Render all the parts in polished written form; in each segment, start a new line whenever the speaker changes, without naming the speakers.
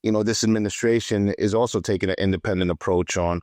this administration is also taking an independent approach on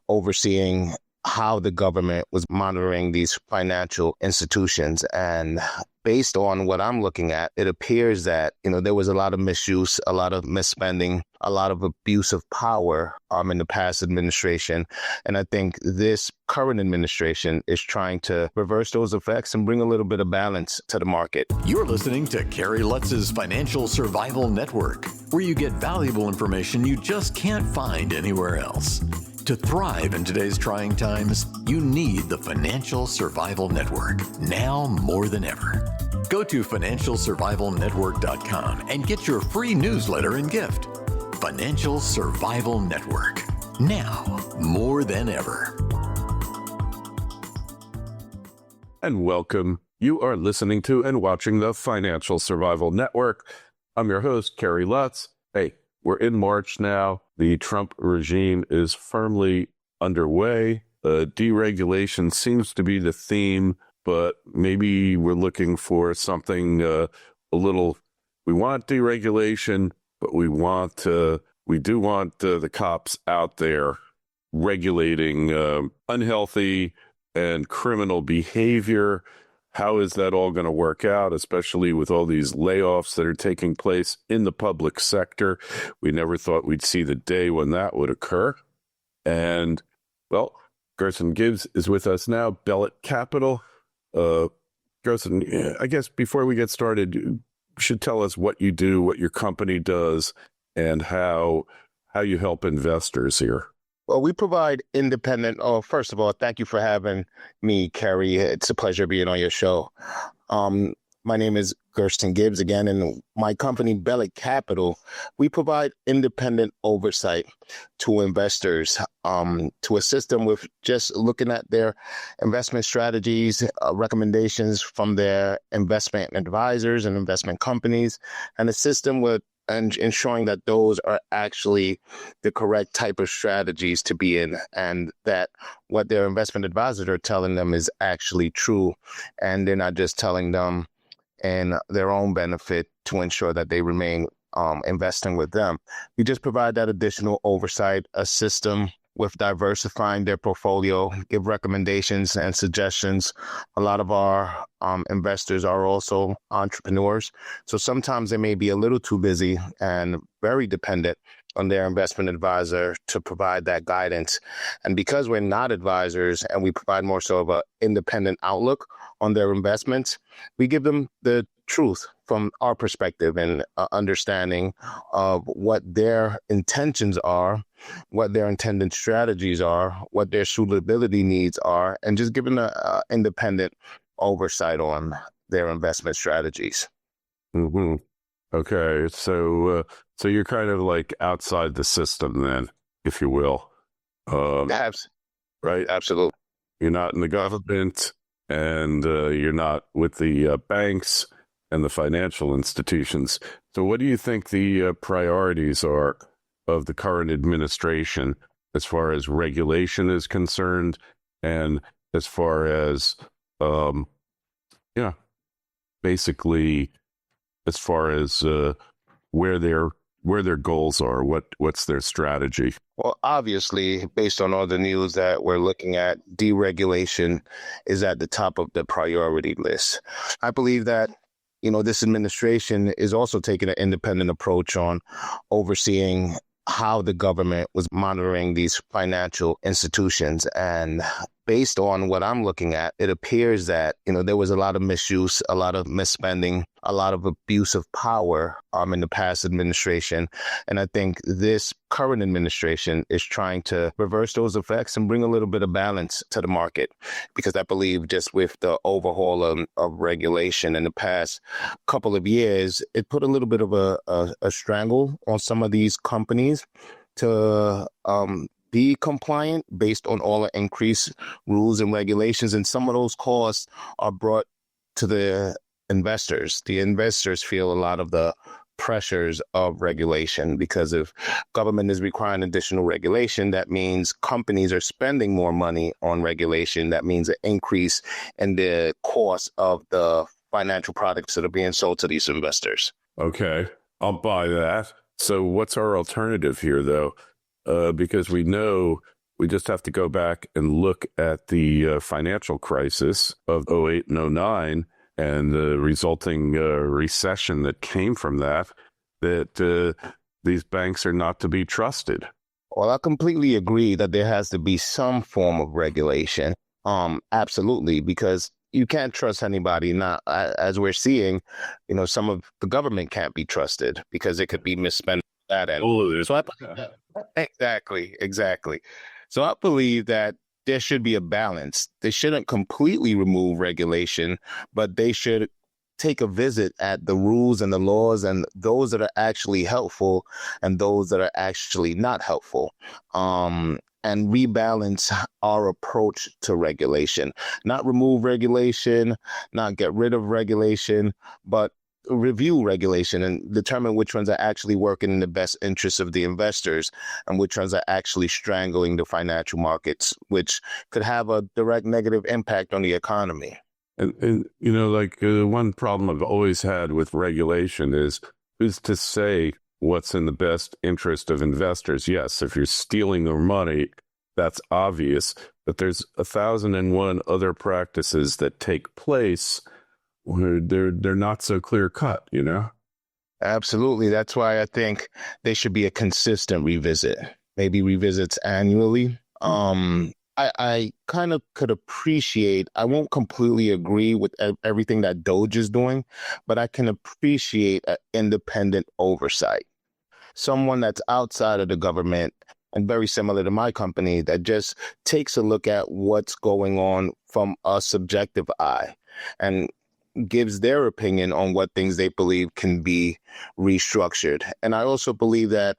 overseeing how the government was monitoring these financial institutions. And based on what I'm looking at, it appears that, there was a lot of misuse, a lot of misspending, a lot of abuse of power in the past administration. And I think this current administration is trying to reverse those effects and bring a little bit of balance to the market.
You're listening to Kerry Lutz's Financial Survival Network, where you get valuable information you just can't find anywhere else. To thrive in today's trying times, you need the Financial Survival Network, now more than ever. Go to financialsurvivalnetwork.com and get your free newsletter and gift. Financial Survival Network, now more than ever.
And welcome. You are listening to and watching the Financial Survival Network. I'm your host, Kerry Lutz. Hey, we're in March now. The Trump regime is firmly underway. Deregulation seems to be the theme, but maybe we're looking for something a little. We want deregulation, but we do want the cops out there regulating unhealthy and criminal behavior. How is that all going to work out, especially with all these layoffs that are taking place in the public sector? We never thought we'd see the day when that would occur. And, well, Gerson Gibbs is with us now, Bellic Capital. Gerson, I guess before we get started, you should tell us what you do, what your company does, and how you help investors here.
Well, we provide independent. Oh, first of all, thank you for having me, Kerry. It's a pleasure being on your show. My name is Gerson Gibbs again, and my company, Bellic Capital, we provide independent oversight to investors to assist them with just looking at their investment strategies, recommendations from their investment advisors and investment companies, and assist them with and ensuring that those are actually the correct type of strategies to be in, and that what their investment advisors are telling them is actually true, and they're not just telling them in their own benefit to ensure that they remain investing with them. We just provide that additional oversight, assist them with diversifying their portfolio, give recommendations and suggestions. A lot of our investors are also entrepreneurs. So sometimes they may be a little too busy and very dependent on their investment advisor to provide that guidance. And because we're not advisors and we provide more so of an independent outlook on their investments, we give them the truth from our perspective and understanding of what their intentions are, what their intended strategies are, what their suitability needs are, and just giving an independent oversight on their investment strategies.
Mm-hmm. Okay, so you're kind of like outside the system then, if you will. Right?
Absolutely.
You're not in the government, and you're not with the banks and the financial institutions. So what do you think the priorities are of the current administration as far as regulation is concerned, and as far as, basically as far as where their goals are, what's their strategy?
Well, obviously, based on all the news that we're looking at, deregulation is at the top of the priority list. I believe that this administration is also taking an independent approach on overseeing how the government was monitoring these financial institutions. And based on what I'm looking at, it appears that, there was a lot of misuse, a lot of misspending, a lot of abuse of power in the past administration. And I think this current administration is trying to reverse those effects and bring a little bit of balance to the market, because I believe just with the overhaul of regulation in the past couple of years, it put a little bit of a strangle on some of these companies to be compliant based on all the increased rules and regulations. And some of those costs are brought to the investors. The investors feel a lot of the pressures of regulation, because if government is requiring additional regulation, that means companies are spending more money on regulation. That means an increase in the cost of the financial products that are being sold to these investors.
Okay, I'll buy that. So what's our alternative here, though? Because we know we just have to go back and look at the financial crisis of '08 and '09 and the resulting recession that came from that these banks are not to be trusted.
Well, I completely agree that there has to be some form of regulation. Absolutely, because you can't trust anybody. Not as we're seeing, some of the government can't be trusted because it could be misspent that end. So exactly. So I believe that there should be a balance. They shouldn't completely remove regulation, but they should take a visit at the rules and the laws and those that are actually helpful and those that are actually not helpful. And rebalance our approach to regulation, not remove regulation, not get rid of regulation, but review regulation and determine which ones are actually working in the best interests of the investors and which ones are actually strangling the financial markets, which could have a direct negative impact on the economy.
And one problem I've always had with regulation is who's to say what's in the best interest of investors. Yes, if you're stealing their money, that's obvious, but there's 1,001 other practices that take place where they're not so clear cut,
Absolutely. That's why I think there should be a consistent revisit, maybe revisits annually. I kind of could appreciate, I won't completely agree with everything that Doge is doing, but I can appreciate an independent oversight. Someone that's outside of the government and very similar to my company that just takes a look at what's going on from a subjective eye and gives their opinion on what things they believe can be restructured. And I also believe that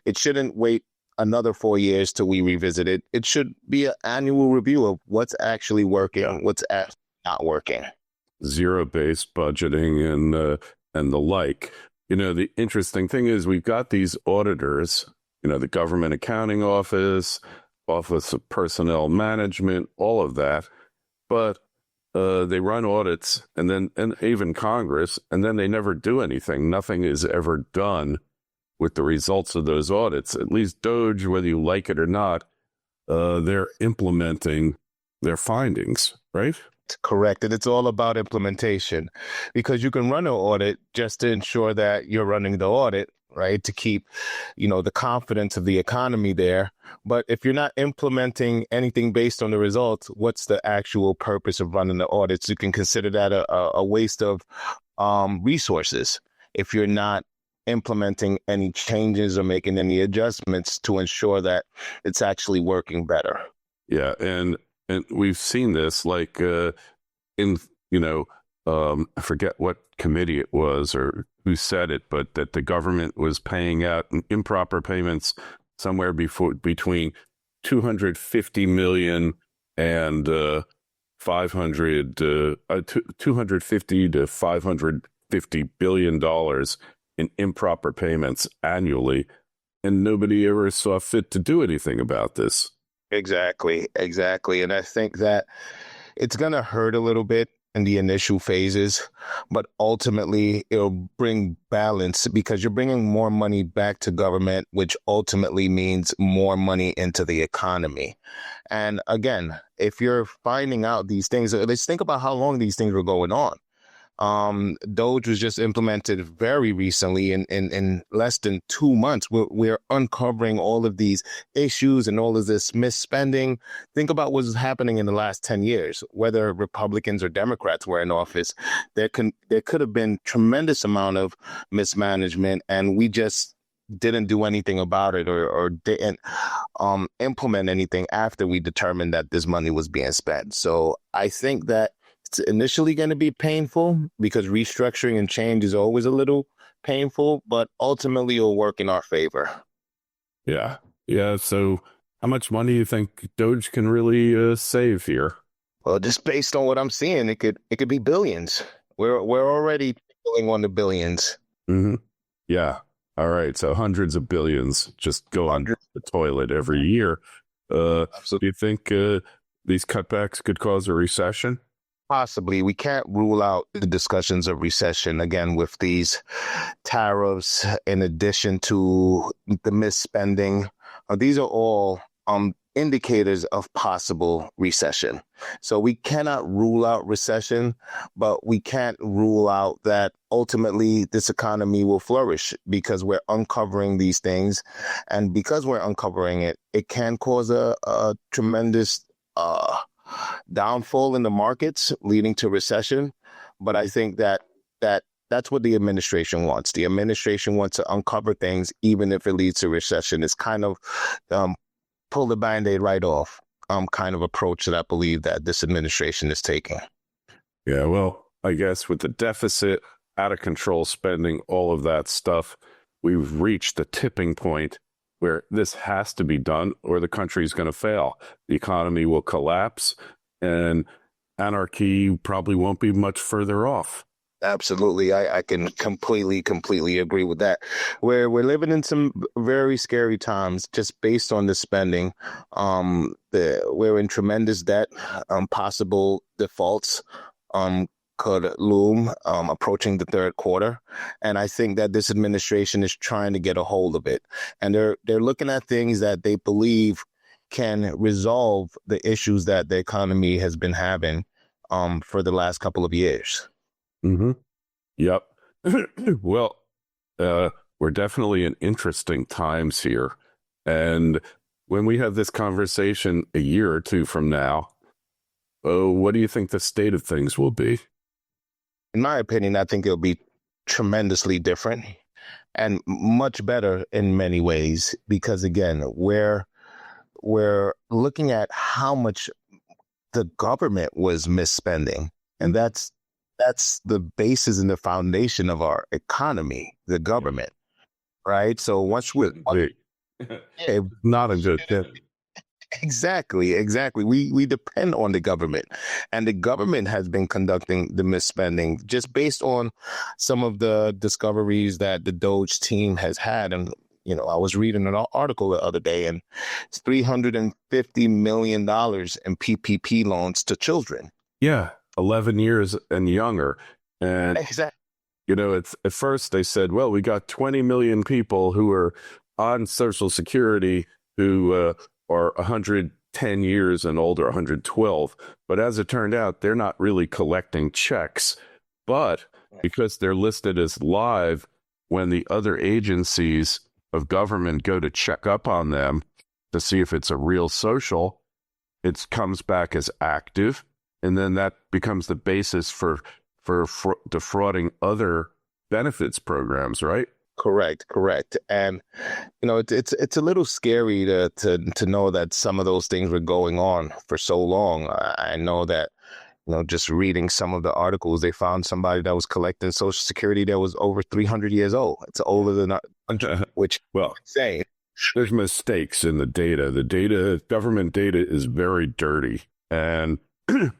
it shouldn't wait another 4 years till we revisit it. It should be an annual review of what's actually working, what's not working.
Zero-based budgeting and the like. The interesting thing is we've got these auditors, the Government Accounting Office, Office of Personnel Management, all of that, but they run audits and even Congress, and then they never do anything. Nothing is ever done with the results of those audits. At least Doge, whether you like it or not, they're implementing their findings, right?
Correct. And it's all about implementation because you can run an audit just to ensure that you're running the audit, right? To keep, the confidence of the economy there. But if you're not implementing anything based on the results, what's the actual purpose of running the audits? You can consider that a waste of resources if you're not implementing any changes or making any adjustments to ensure that it's actually working better.
Yeah. And we've seen this like I forget what committee it was or who said it, but that the government was paying out improper payments somewhere between 250 million and 250 to 550 billion dollars in improper payments annually, and nobody ever saw fit to do anything about this.
Exactly. And I think that it's going to hurt a little bit in the initial phases, but ultimately it'll bring balance because you're bringing more money back to government, which ultimately means more money into the economy. And again, if you're finding out these things, let's think about how long these things were going on. Doge was just implemented very recently in less than 2 months. We're uncovering all of these issues and all of this misspending. Think about what's happening in the last 10 years, whether Republicans or Democrats were in office. There could have been tremendous amount of mismanagement, and we just didn't do anything about it or didn't implement anything after we determined that this money was being spent. So I think that it's initially going to be painful because restructuring and change is always a little painful, but ultimately it'll work in our favor.
Yeah. So how much money do you think Doge can really save here?
Well, just based on what I'm seeing, it could be billions. We're already going on the billions.
Mm-hmm. Yeah. All right. So hundreds of billions just go on the toilet every year. Do you think these cutbacks could cause a recession?
Possibly. We can't rule out the discussions of recession again with these tariffs in addition to the misspending. These are all indicators of possible recession. So we cannot rule out recession, but we can't rule out that ultimately this economy will flourish because we're uncovering these things. And because we're uncovering it, it can cause a tremendous downfall in the markets leading to recession. But I think that's what the administration wants. The administration wants to uncover things, even if it leads to recession. It's kind of pull the Band-Aid right off kind of approach that I believe that this administration is taking.
Yeah, well, I guess with the deficit, out of control spending, all of that stuff, we've reached the tipping point where this has to be done or the country is going to fail. The economy will collapse and anarchy probably won't be much further off.
Absolutely. I can completely agree with that. We're living in some very scary times just based on the spending. We're in tremendous debt. Possible defaults could loom approaching the third quarter. And I think that this administration is trying to get a hold of it. And they're looking at things that they believe can resolve the issues that the economy has been having for the last couple of years.
Mm-hmm. Yep. Well, we're definitely in interesting times here. And when we have this conversation a year or two from now, what do you think the state of things will be?
In my opinion, I think it'll be tremendously different and much better in many ways, because again, we're looking at how much the government was misspending, and that's the basis and the foundation of our economy, the government, right? So once
not a good thing.
Exactly. We depend on the government, and the government has been conducting the misspending just based on some of the discoveries that the Doge team has had. And, I was reading an article the other day, and it's $350 million in PPP loans to children.
Yeah. 11 years and younger. And,
exactly.
It's, at first they said, well, we got 20 million people who are on Social Security who are 110 years and older, 112. But as it turned out, they're not really collecting checks. But because they're listed as live, when the other agencies of government go to check up on them to see if it's a real social, it comes back as active. And then that becomes the basis for defrauding other benefits programs, right?
Correct. And it's a little scary to know that some of those things were going on for so long. I know that just reading some of the articles, they found somebody that was collecting Social Security that was over 300 years old. It's older than which
well,
insane.
There's mistakes in the data. The government data is very dirty, and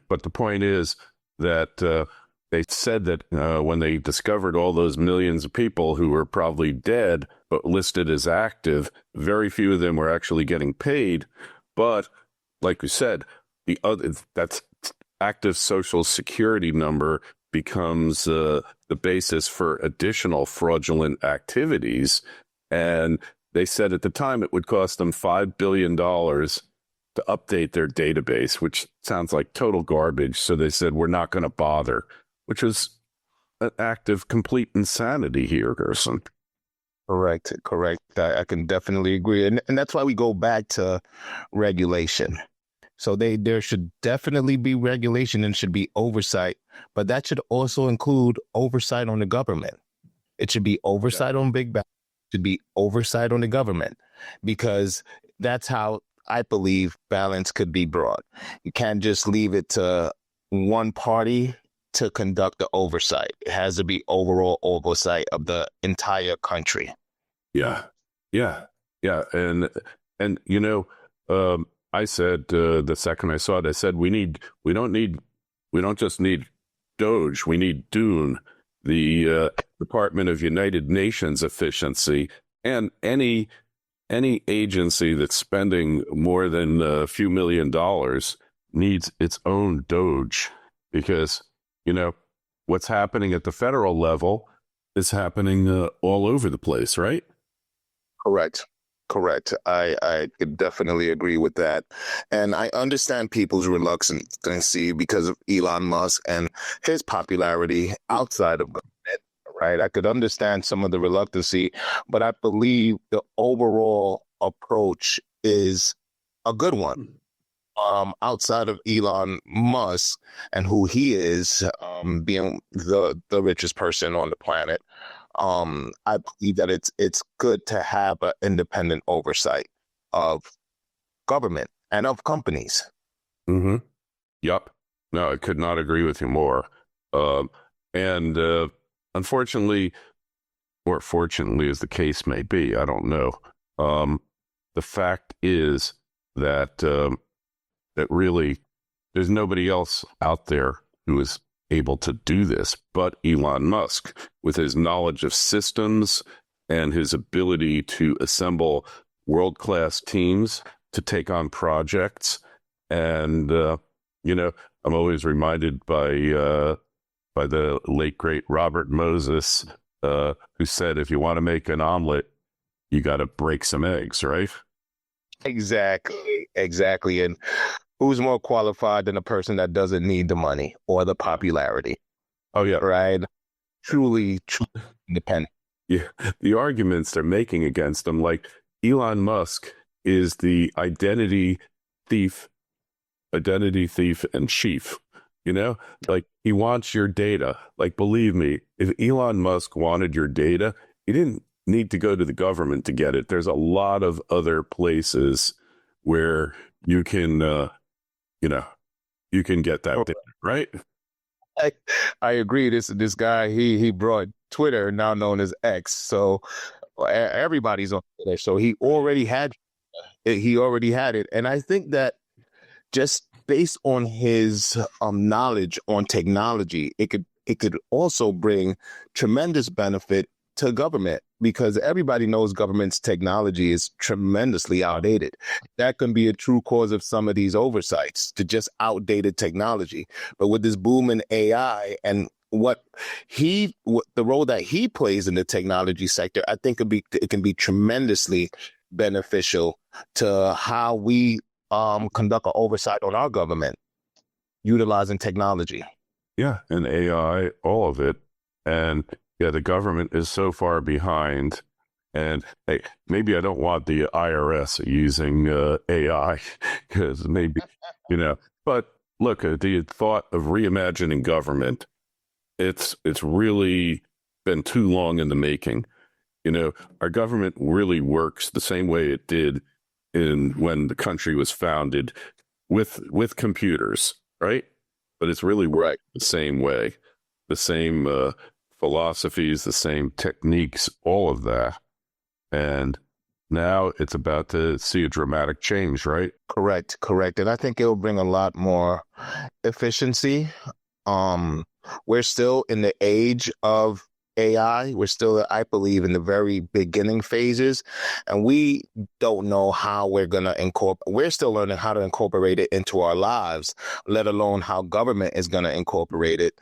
but the point is that they said that when they discovered all those millions of people who were probably dead but listed as active, very few of them were actually getting paid. But like we said, that's active Social Security number becomes the basis for additional fraudulent activities. And they said at the time it would cost them $5 billion to update their database, which sounds like total garbage. So they said, we're not going to bother, which is an act of complete insanity here, Gerson.
Correct. I can definitely agree. And that's why we go back to regulation. So there should definitely be regulation and should be oversight, but that should also include oversight on the government. It should be oversight on big banks. It should be oversight on the government, because that's how I believe balance could be brought. You can't just leave it to one party to conduct the oversight. It has to be overall oversight of the entire country.
Yeah. And I said the second I saw it, I said we don't just need Doge, we need Dune, the Department of United Nations efficiency, and any agency that's spending more than a few $1 million needs its own Doge. because, what's happening at the federal level is happening all over the place, right?
Correct. Correct. I could definitely agree with that. And I understand people's reluctance because of Elon Musk and his popularity outside of government, right? I could understand some of the reluctancy, but I believe the overall approach is a good one. Outside of Elon Musk and who he is, being the richest person on the planet, I believe that it's good to have an independent oversight of government and of companies.
Mm-hmm. Yup. No, I could not agree with you more. And unfortunately, or fortunately, as the case may be, I don't know. The fact is that that really there's nobody else out there who is able to do this but Elon Musk, with his knowledge of systems and his ability to assemble world-class teams to take on projects. And, I'm always reminded by the late, great Robert Moses, who said, if you want to make an omelet, you got to break some eggs, right?
Exactly. And who's more qualified than a person that doesn't need the money or the popularity?
Oh, yeah.
Right. Truly independent.
Yeah. The arguments they're making against them, like Elon Musk is the identity thief and chief, like he wants your data. Like, believe me, if Elon Musk wanted your data, he didn't need to go to the government to get it. There's a lot of other places where you can, you can get that data, right?
I agree. This guy, he brought Twitter, now known as X. So everybody's on Twitter. So he already had it. And I think that just based on his knowledge on technology, it could also bring tremendous benefit to government, because everybody knows government's technology is tremendously outdated. That can be a true cause of some of these oversights, to just outdated technology. But with this boom in AI and what the role that he plays in the technology sector, I think it can be tremendously beneficial to how we conduct an oversight on our government utilizing technology.
Yeah, and AI, all of it. And yeah, the government is so far behind. And hey, maybe I don't want the IRS using AI, because maybe, but look, the thought of reimagining government, it's really been too long in the making. Our government really works the same way it did when the country was founded, with computers, right? But it's really worked the same way, the same philosophies, the same techniques, all of that. And now it's about to see a dramatic change, right?
Correct. And I think it'll bring a lot more efficiency. We're still in the age of AI. We're still, I believe, in the very beginning phases, and we don't know how we're going to incorporate. We're still learning how to incorporate it into our lives, let alone how government is going to incorporate it.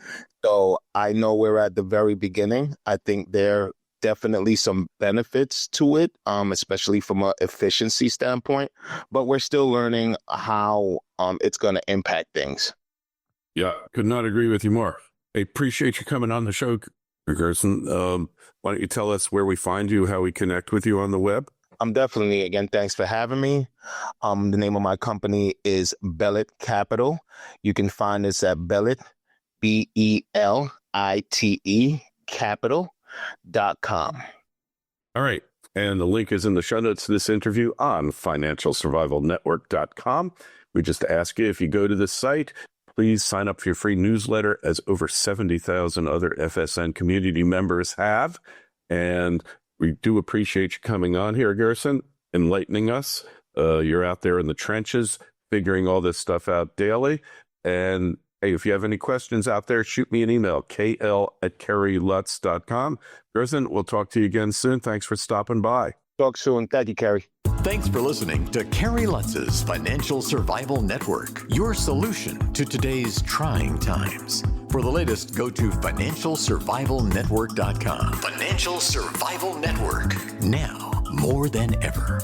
So I know we're at the very beginning. I think there are definitely some benefits to it, especially from an efficiency standpoint, but we're still learning how it's going to impact things.
Yeah, could not agree with you more. I appreciate you coming on the show, Gerson. Why don't you tell us where we find you, how we connect with you on the web?
Definitely. Again, thanks for having me. The name of my company is Bellic Capital. You can find us at Bellic, BELITE, capital.com.
All right. And the link is in the show notes to this interview on financialsurvivalnetwork.com. We just ask you, if you go to the site, please sign up for your free newsletter, as over 70,000 other FSN community members have. And we do appreciate you coming on here, Gerson, enlightening us. You're out there in the trenches, figuring all this stuff out daily. And hey, if you have any questions out there, shoot me an email, kl@kerrylutz.com. Gerson, we'll talk to you again soon. Thanks for stopping by.
Talk soon. Thank you, Kerry.
Thanks for listening to Kerry Lutz's Financial Survival Network, your solution to today's trying times. For the latest, go to financialsurvivalnetwork.com. Financial Survival Network, now more than ever.